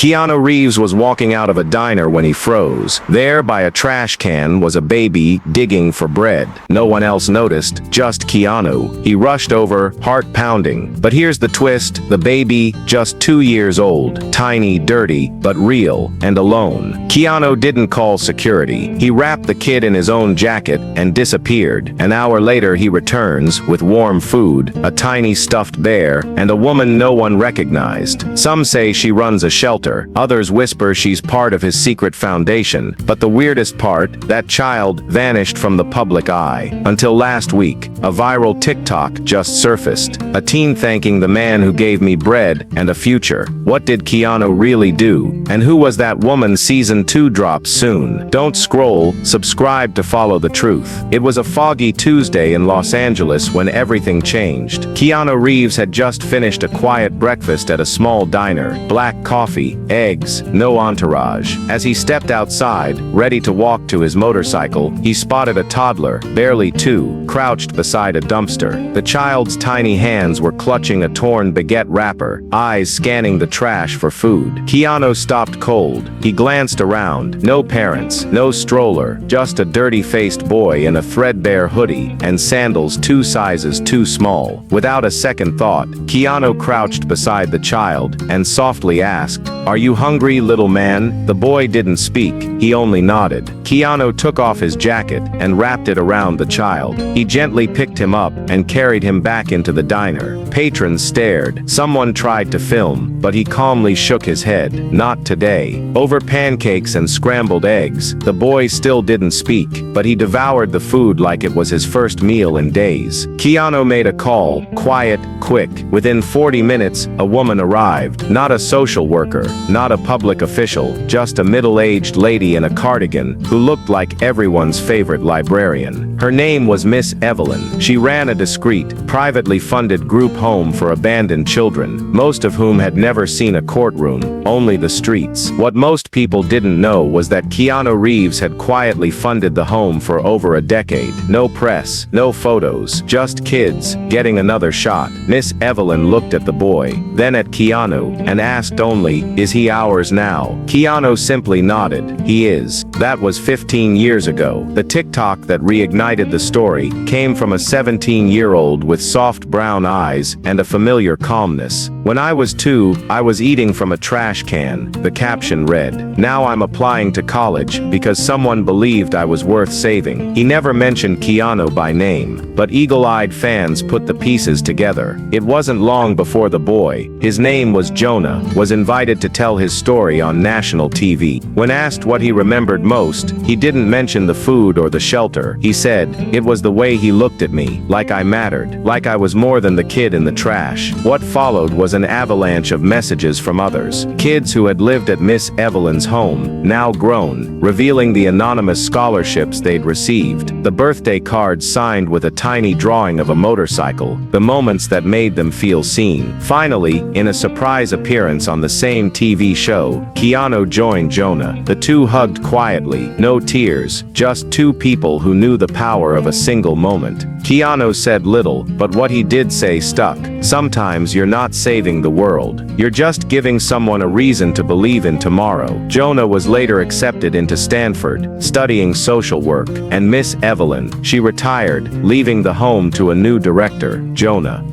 Keanu Reeves was walking out of a diner when he froze. There, by a trash can, was a baby digging for bread. No one else noticed, just Keanu. He rushed over, heart pounding. But here's the twist: the baby, just 2 years old, tiny, dirty, but real, and alone. Keanu didn't call security. He wrapped the kid in his own jacket and disappeared. An hour later he returns, with warm food, a tiny stuffed bear, and a woman no one recognized. Some say she runs a shelter. Others whisper she's part of his secret foundation. But the weirdest part, that child vanished from the public eye. Until last week, a viral TikTok just surfaced. A teen thanking the man who gave me bread and a future. What did Keanu really do? And who was that woman? Season 2 drops soon. Don't scroll, subscribe to follow the truth. It was a foggy Tuesday in Los Angeles when everything changed. Keanu Reeves had just finished a quiet breakfast at a small diner. Black coffee, eggs, no entourage. As he stepped outside, ready to walk to his motorcycle, he spotted a toddler, barely 2, crouched beside a dumpster. The child's tiny hands were clutching a torn baguette wrapper, eyes scanning the trash for food. Keanu stopped cold. He glanced around. No parents, no stroller, just a dirty-faced boy in a threadbare hoodie and sandals 2 sizes too small. Without a second thought, Keanu crouched beside the child and softly asked, "Are you hungry, little man?" The boy didn't speak, he only nodded. Keanu took off his jacket and wrapped it around the child. He gently picked him up and carried him back into the diner. Patrons stared. Someone tried to film, but he calmly shook his head. Not today. Over pancakes and scrambled eggs, the boy still didn't speak, but he devoured the food like it was his first meal in days. Keanu made a call, quiet, quick. Within 40 minutes, a woman arrived. Not a social worker, not a public official, just a middle-aged lady in a cardigan who looked like everyone's favorite librarian. Her name was Miss Evelyn. She ran a discreet, privately funded group home for abandoned children, most of whom had never seen a courtroom, only the streets. What most people didn't know was that Keanu Reeves had quietly funded the home for over a decade. No press, no photos, just kids getting another shot. Miss Evelyn looked at the boy, then at Keanu, and asked only, "Is he ours now?" Keanu simply nodded. "He is." That was 15 years ago. The TikTok that reignited the story came from a 17-year-old with soft brown eyes and a familiar calmness. "When I was 2, I was eating from a trash can," the caption read. "Now I'm applying to college because someone believed I was worth saving." He never mentioned Keanu by name, but eagle-eyed fans put the pieces together. It wasn't long before the boy, his name was Jonah, was invited to tell his story on national TV. When asked what he remembered most, he didn't mention the food or the shelter. He said, "It was the way he looked at me, like I mattered, like I was more than the kid in the trash." What followed was an avalanche of messages from others. Kids who had lived at Miss Evelyn's home, now grown, revealing the anonymous scholarships they'd received, the birthday cards signed with a tiny drawing of a motorcycle, the moments that made them feel seen. Finally, in a surprise appearance on the same TV show, Keanu joined Jonah. The two hugged quietly, no tears, just 2 people who knew the power of a single moment. Keanu said little, but what he did say stuck. Sometimes you're not saving the world. You're just giving someone a reason to believe in tomorrow. Jonah was later accepted into Stanford, studying social work, and Miss Evelyn, she retired, leaving the home to a new director, Jonah.